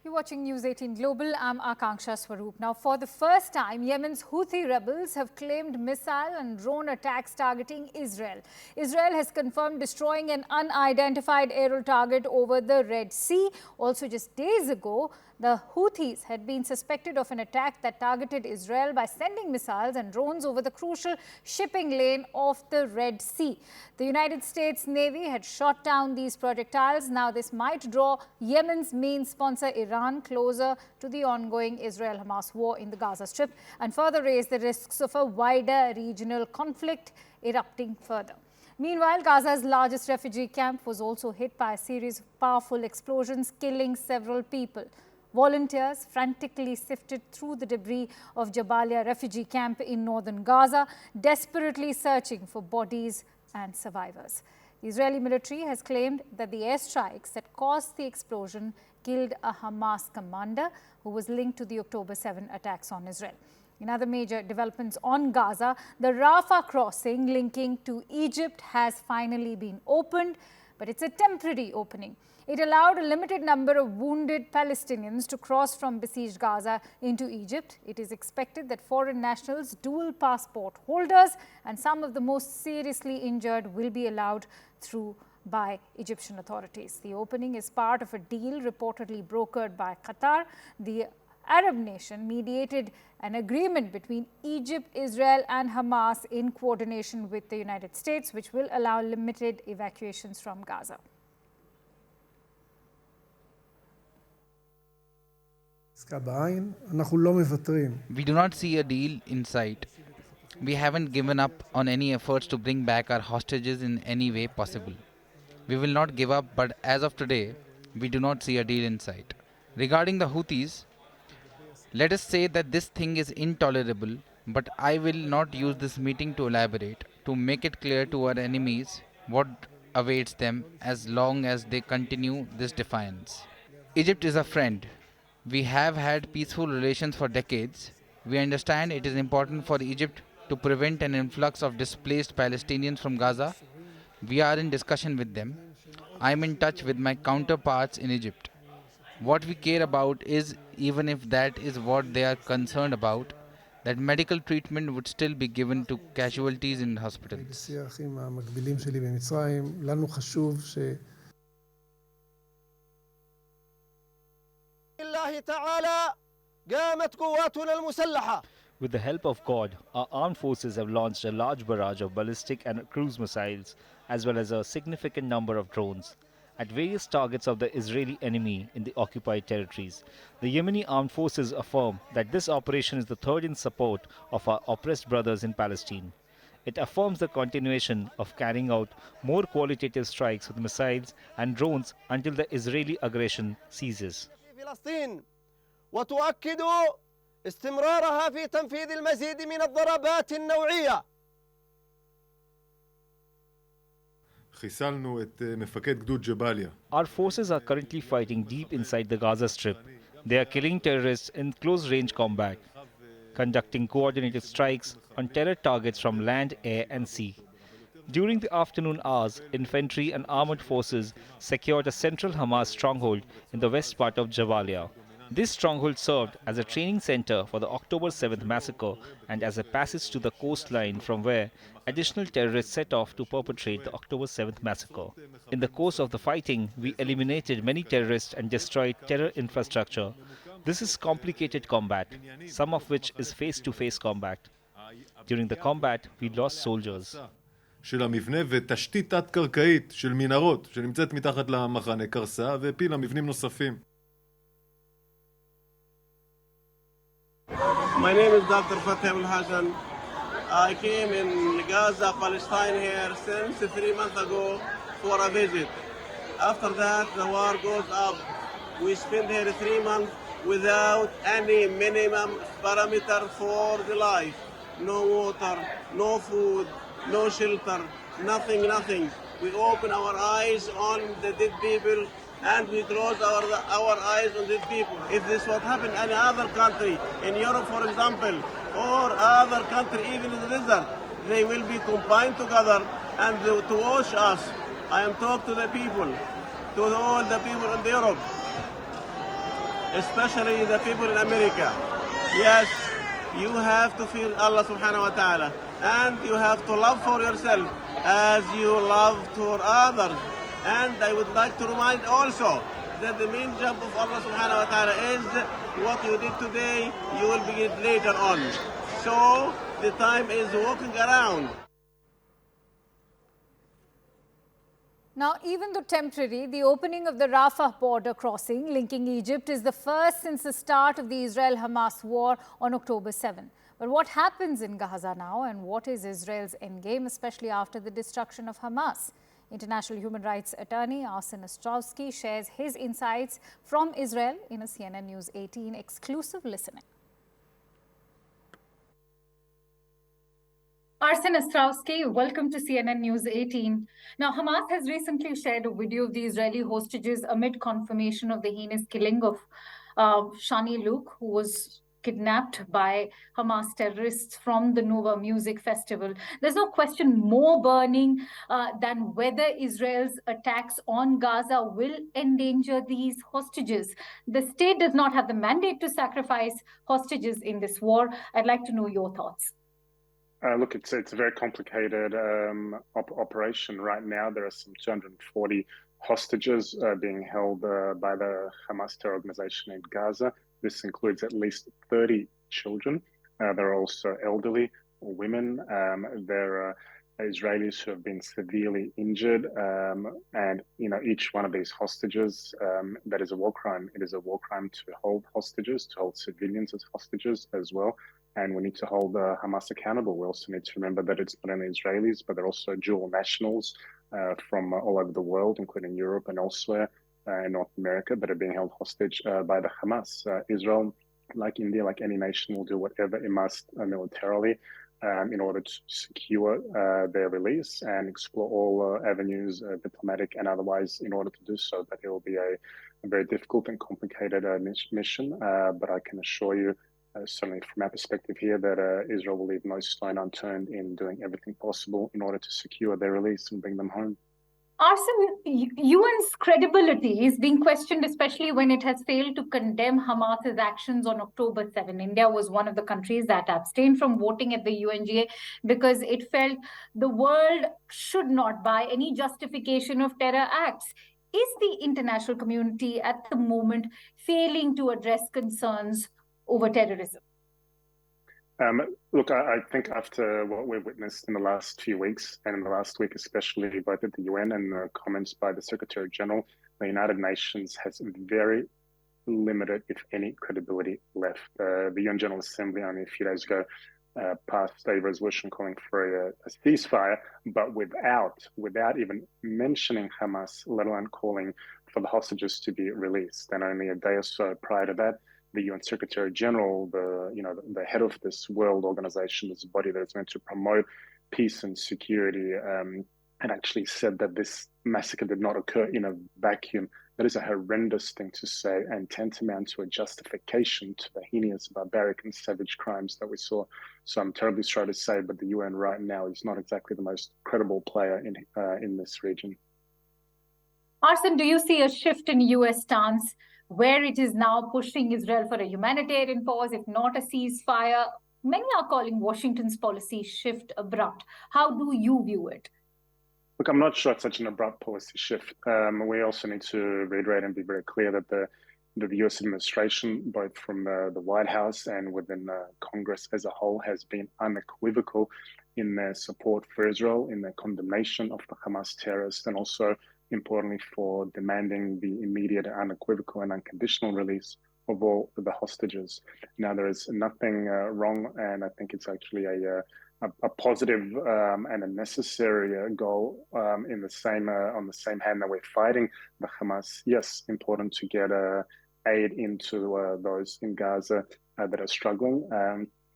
You're watching News 18 Global. I'm Akanksha Swaroop. Now, for the first time, Yemen's Houthi rebels have claimed missile and drone attacks targeting Israel. Israel has confirmed destroying an unidentified aerial target over the Red Sea. Also, just days ago, the Houthis had been suspected of an attack that targeted Israel by sending missiles and drones over the crucial shipping lane of the Red Sea. The United States Navy had shot down these projectiles. Now, this might draw Yemen's main sponsor, Iran, closer to the ongoing Israel-Hamas war in the Gaza Strip and further raise the risks of a wider regional conflict erupting further. Meanwhile, Gaza's largest refugee camp was also hit by a series of powerful explosions, killing several people. Volunteers frantically sifted through the debris of Jabalia refugee camp in northern Gaza, desperately searching for bodies and survivors. The Israeli military has claimed that the airstrikes that caused the explosion killed a Hamas commander who was linked to the October 7 attacks on Israel. In other major developments on Gaza, the Rafah crossing linking to Egypt has finally been opened, but it's a temporary opening. It allowed a limited number of wounded Palestinians to cross from besieged Gaza into Egypt. It is expected that foreign nationals, dual passport holders, and some of the most seriously injured will be allowed through by Egyptian authorities. The opening is part of a deal reportedly brokered by Qatar. The Arab nation mediated an agreement between Egypt, Israel, and Hamas in coordination with the United States, which will allow limited evacuations from Gaza. We do not see a deal in sight. We haven't given up on any efforts to bring back our hostages in any way possible. We will not give up, but as of today, we do not see a deal in sight. Regarding the Houthis, let us say that this thing is intolerable, but I will not use this meeting to elaborate, to make it clear to our enemies what awaits them as long as they continue this defiance. Egypt is a friend. We have had peaceful relations for decades. We understand it is important for Egypt to prevent an influx of displaced Palestinians from Gaza. We are in discussion with them. I am in touch with my counterparts in Egypt. What we care about is, even if that is what they are concerned about, that medical treatment would still be given to casualties in hospitals. With the help of God, our armed forces have launched a large barrage of ballistic and cruise missiles, as well as a significant number of drones, at various targets of the Israeli enemy in the occupied territories. The Yemeni armed forces affirm that this operation is the third in support of our oppressed brothers in Palestine. It affirms the continuation of carrying out more qualitative strikes with missiles and drones until the Israeli aggression ceases. وتؤكد استمرارها في تنفيذ المزيد من الضربات النوعية. Our forces are currently fighting deep inside the Gaza Strip. They are killing terrorists in close-range combat, conducting coordinated strikes on terror targets from land, air, and sea. During the afternoon hours, infantry and armored forces secured a central Hamas stronghold in the west part of Jabalia. This stronghold served as a training center for the October 7th massacre and as a passage to the coastline from where additional terrorists set off to perpetrate the October 7th massacre. In the course of the fighting, we eliminated many terrorists and destroyed terror infrastructure. This is complicated combat, some of which is face-to-face combat. During the combat, we lost soldiers. של המבנה ותשתית תת-קרקעית של מנהרות שנמצאת מתחת למחנה קרסה והפילה מבנים נוספים. My name is Dr. Fateh Al-Hassan. I came in Gaza, Palestine here since 3 months ago for a visit. After that, the war goes up. We spent here 3 months without any minimum parameter for the life. No water, no food, no shelter, nothing. We open our eyes on the dead people and we close our eyes on dead people. If this what happened in any other country, in Europe for example, or other country even in the desert, they will be combined together and to wash us I am talking to the people, to all the people in Europe, especially the people in America. Yes, you have to feel Allah subhanahu wa ta'ala, and you have to love for yourself as you love to others. And I would like to remind also that the main job of Allah subhanahu wa ta'ala is what you did today, you will begin later on. So the time is walking around. Now, even though temporary, the opening of the Rafah border crossing linking Egypt is the first since the start of the Israel-Hamas war on October 7. But what happens in Gaza now, and what is Israel's endgame, especially after the destruction of Hamas? International human rights attorney Arsen Ostrowski shares his insights from Israel in a CNN News 18 exclusive listening. Arsen Ostrowski, welcome to CNN News 18. Now, Hamas has recently shared a video of the Israeli hostages amid confirmation of the heinous killing of Shani Luke, who was kidnapped by Hamas terrorists from the Nova Music Festival. There's no question more burning than whether Israel's attacks on Gaza will endanger these hostages. The state does not have the mandate to sacrifice hostages in this war. I'd like to know your thoughts. Look, it's a very complicated operation right now. There are some 240 hostages being held by the Hamas terror organization in Gaza. This includes at least 30 children. There are also elderly or women. There are Israelis who have been severely injured, and each one of these hostages, that is a war crime. It is a war crime to hold hostages, to hold civilians as hostages as well. And we need to hold Hamas accountable. We also need to remember that it's not only Israelis, but they're also dual nationals from all over the world, including Europe and elsewhere in North America, that are being held hostage by the Hamas. Israel, like India, like any nation, will do whatever it must militarily in order to secure their release and explore all avenues, diplomatic and otherwise, in order to do so. But it will be a very difficult and complicated mission. But I can assure you, certainly from our perspective here, that Israel will leave no stone unturned in doing everything possible in order to secure their release and bring them home. Arsen, UN's credibility is being questioned, especially when it has failed to condemn Hamas's actions on October 7. India was one of the countries that abstained from voting at the UNGA because it felt the world should not buy any justification of terror acts. Is the international community at the moment failing to address concerns over terrorism? Look, I think after what we've witnessed in the last few weeks, and in the last week especially, both at the UN and the comments by the Secretary General, the United Nations has very limited, if any, credibility left. The UN General Assembly only a few days ago passed a resolution calling for a ceasefire, but without even mentioning Hamas, let alone calling for the hostages to be released. And only a day or so prior to that, the UN Secretary General, the head of this world organization, this body that is meant to promote peace and security, and actually said that this massacre did not occur in a vacuum. That is a horrendous thing to say, and tantamount to a justification to the heinous, barbaric, and savage crimes that we saw. So I'm terribly sorry to say, but the UN right now is not exactly the most credible player in this region. Arsen, do you see a shift in US stance, where it is now pushing Israel for a humanitarian pause, if not a ceasefire? Many are calling Washington's policy shift abrupt. How do you view it? Look, I'm not sure it's such an abrupt policy shift. We also need to reiterate and be very clear that the US administration, both from the White House and within Congress as a whole, has been unequivocal in their support for Israel, in their condemnation of the Hamas terrorists, and also importantly for demanding the immediate, unequivocal and unconditional release of all the hostages. Now, there is nothing wrong, and I think it's actually a positive and a necessary goal in the same on the same hand that we're fighting the Hamas. Yes, important to get aid into those in Gaza that are struggling.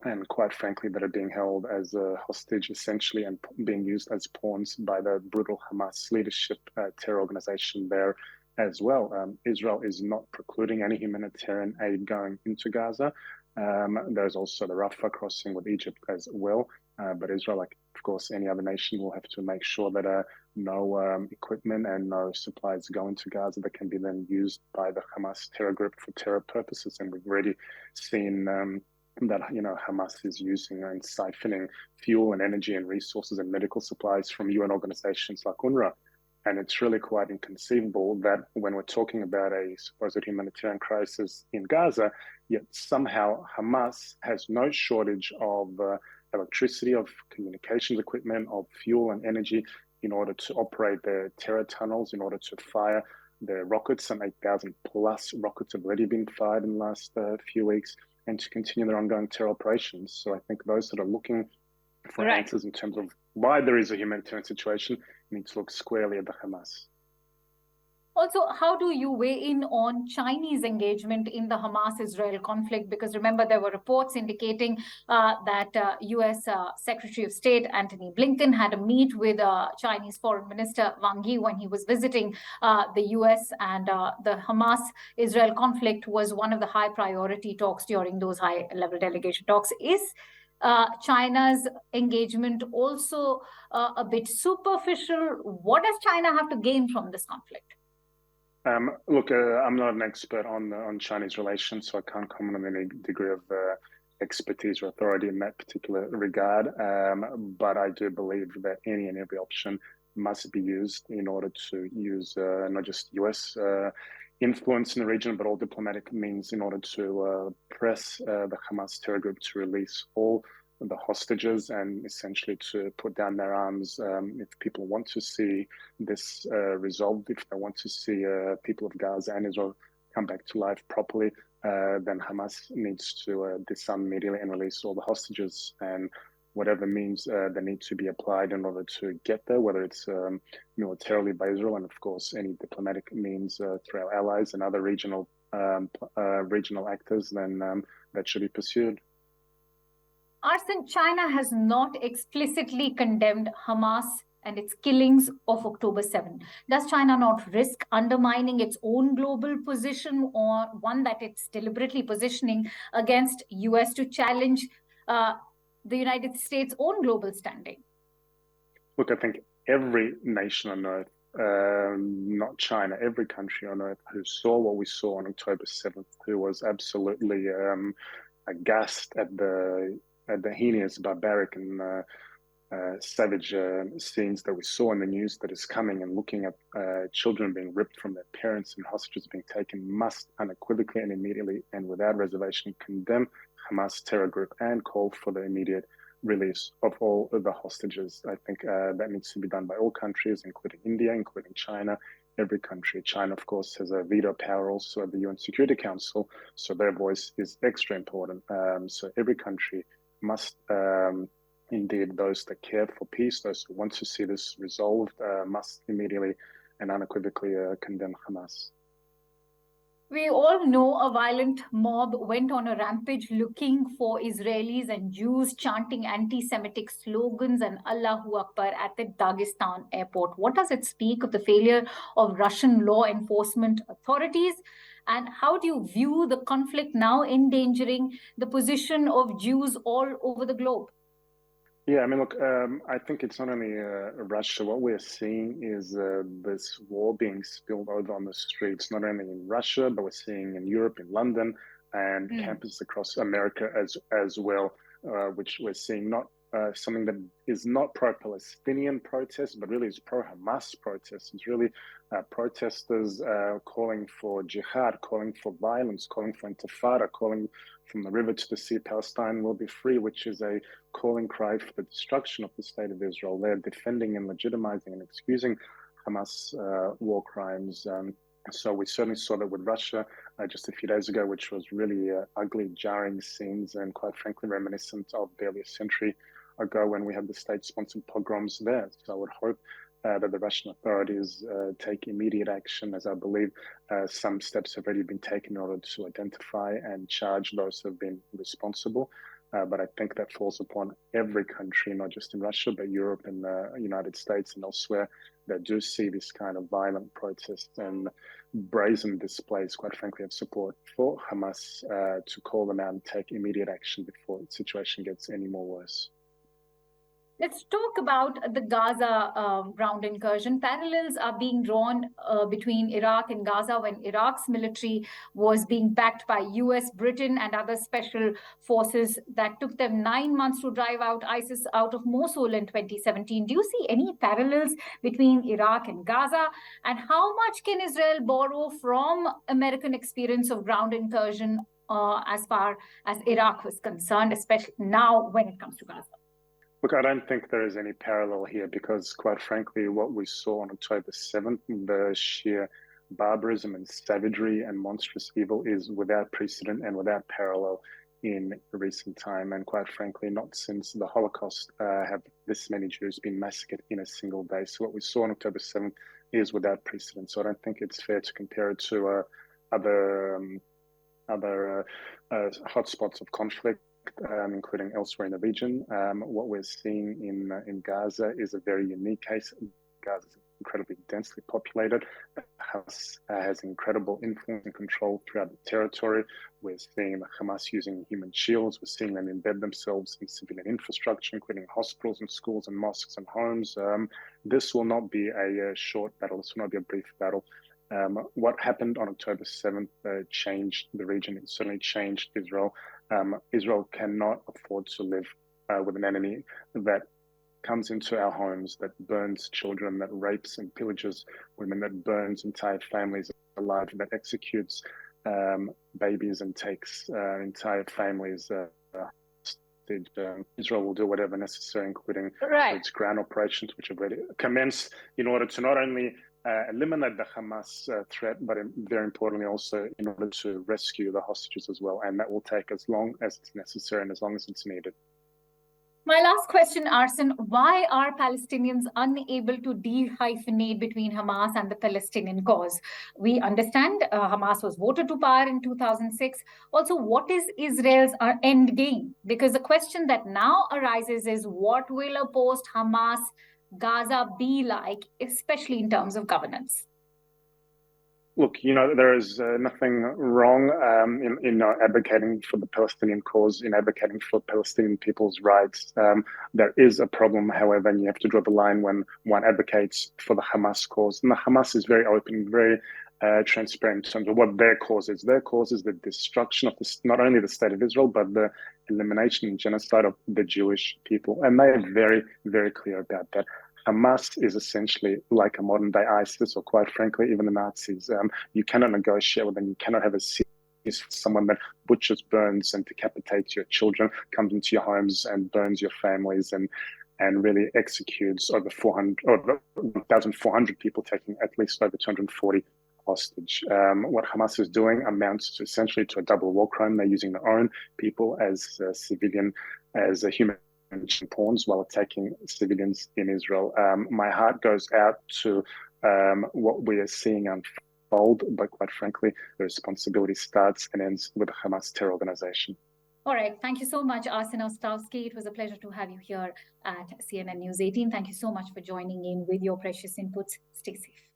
And quite frankly, that are being held as a hostage, essentially, and being used as pawns by the brutal Hamas leadership terror organization there as well. Israel is not precluding any humanitarian aid going into Gaza. There's also the Rafah crossing with Egypt as well. But Israel, like of course any other nation, will have to make sure that no equipment and no supplies go into Gaza that can be then used by the Hamas terror group for terror purposes. And we've already seen that Hamas is using and siphoning fuel and energy and resources and medical supplies from UN organizations like UNRWA. And it's really quite inconceivable that when we're talking about a supposed humanitarian crisis in Gaza, yet somehow Hamas has no shortage of electricity, of communications equipment, of fuel and energy in order to operate their terror tunnels, in order to fire their rockets. Some 8,000 plus rockets have already been fired in the last few weeks, and to continue their ongoing terror operations. So I think those that are looking for answers in terms of why there is a humanitarian situation need to look squarely at the Hamas. Also, how do you weigh in on Chinese engagement in the Hamas-Israel conflict? Because remember, there were reports indicating that U.S. Secretary of State Antony Blinken had a meet with Chinese Foreign Minister Wang Yi when he was visiting the U.S. and the Hamas-Israel conflict was one of the high priority talks during those high-level delegation talks. Is China's engagement also a bit superficial? What does China have to gain from this conflict? Look, I'm not an expert on Chinese relations, so I can't comment on any degree of expertise or authority in that particular regard. But I do believe that any and every option must be used in order to use not just US influence in the region, but all diplomatic means in order to press the Hamas terror group to release all the hostages and essentially to put down their arms. If people want to see this resolved, if they want to see people of Gaza and Israel come back to life properly, then Hamas needs to disarm immediately and release all the hostages, and whatever means that need to be applied in order to get there, whether it's militarily by Israel and of course any diplomatic means through our allies and other regional actors, then that should be pursued. Arsen, China has not explicitly condemned Hamas and its killings of October 7. Does China not risk undermining its own global position, or one that it's deliberately positioning against US to challenge the United States' own global standing? Look, I think every nation on earth, not China, every country on earth who saw what we saw on October 7th, who was absolutely aghast at the heinous, barbaric, and savage scenes that we saw in the news that is coming, and looking at children being ripped from their parents and hostages being taken, must unequivocally and immediately and without reservation condemn Hamas terror group and call for the immediate release of all of the hostages. I think that needs to be done by all countries, including India, including China. Every country. China, of course, has a veto power also at the UN Security Council, so their voice is extra important. So every country must, indeed, those that care for peace, those who want to see this resolved, must immediately and unequivocally condemn Hamas. We all know a violent mob went on a rampage looking for Israelis and Jews chanting anti-Semitic slogans and Allahu Akbar at the Dagestan airport. What does it speak of the failure of Russian law enforcement authorities? And how do you view the conflict now endangering the position of Jews all over the globe? Yeah, I mean, look, I think it's not only Russia. What we're seeing is this war being spilled over on the streets, not only in Russia, but we're seeing in Europe, in London, and campuses across America as well, which we're seeing not something that is not pro-Palestinian protests, but really is pro-Hamas protests. It's really protesters calling for jihad, calling for violence, calling for intifada, calling from the river to the sea, Palestine will be free, which is a calling cry for the destruction of the state of Israel. They're defending and legitimizing and excusing Hamas war crimes. So we certainly saw that with Russia just a few days ago, which was really ugly, jarring scenes, and quite frankly reminiscent of barely a century ago when we had the state-sponsored pogroms there. So I would hope that the Russian authorities take immediate action, as I believe some steps have already been taken in order to identify and charge those who have been responsible. But I think that falls upon every country, not just in Russia, but Europe and the United States and elsewhere, that do see this kind of violent protest and brazen displays, quite frankly, of support for Hamas, to call them out and take immediate action before the situation gets any more worse. Let's talk about the Gaza ground incursion. Parallels are being drawn between Iraq and Gaza when Iraq's military was being backed by US, Britain, and other special forces that took them 9 months to drive out ISIS out of Mosul in 2017. Do you see any parallels between Iraq and Gaza? And how much can Israel borrow from American experience of ground incursion as far as Iraq was concerned, especially now when it comes to Gaza? Look, I don't think there is any parallel here because, quite frankly, what we saw on October 7th, the sheer barbarism and savagery and monstrous evil is without precedent and without parallel in recent time. And quite frankly, not since the Holocaust have this many Jews been massacred in a single day. So what we saw on October 7th is without precedent. So I don't think it's fair to compare it to other hotspots of conflict. Including elsewhere in the region. What we're seeing in Gaza is a very unique case. Gaza is incredibly densely populated. Hamas has incredible influence and control throughout the territory. We're seeing the Hamas using human shields. We're seeing them embed themselves in civilian infrastructure, including hospitals and schools and mosques and homes. This will not be a short battle. This will not be a brief battle. What happened on October 7th changed the region. It certainly changed Israel. Israel cannot afford to live with an enemy that comes into our homes, that burns children, that rapes and pillages women, that burns entire families alive, that executes babies and takes entire families hostage. Israel will do whatever necessary, including its ground operations, which have already commenced, in order to not only eliminate the Hamas threat, but very importantly also in order to rescue the hostages as well. And that will take as long as it's necessary and as long as it's needed. My last question, Arsen, why are Palestinians unable to dehyphenate between Hamas and the Palestinian cause? We understand Hamas was voted to power in 2006. Also, what is Israel's end game? Because the question that now arises is what will a post-Hamas Gaza be like, especially in terms of governance? Look, there is nothing wrong in advocating for the Palestinian cause, in advocating for Palestinian people's rights. There is a problem, however, and you have to draw the line when one advocates for the Hamas cause. And the Hamas is very open, very transparent in terms of what their cause is. Their cause is the destruction of not only the state of Israel, but the elimination and genocide of the Jewish people. And they are very, very clear about that. Hamas is essentially like a modern day ISIS, or quite frankly, even the Nazis. You cannot negotiate with them. You cannot have a someone that butchers, burns, and decapitates your children, comes into your homes and burns your families, and really executes over 1,400 people, taking at least over 240 hostage. What Hamas is doing amounts to essentially to a double war crime. They're using their own people as human pawns while attacking civilians in Israel. My heart goes out to what we are seeing unfold, but quite frankly, the responsibility starts and ends with the Hamas terror organization. All right. Thank you so much, Arsen Ostowski. It was a pleasure to have you here at CNN News 18. Thank you so much for joining in with your precious inputs. Stay safe.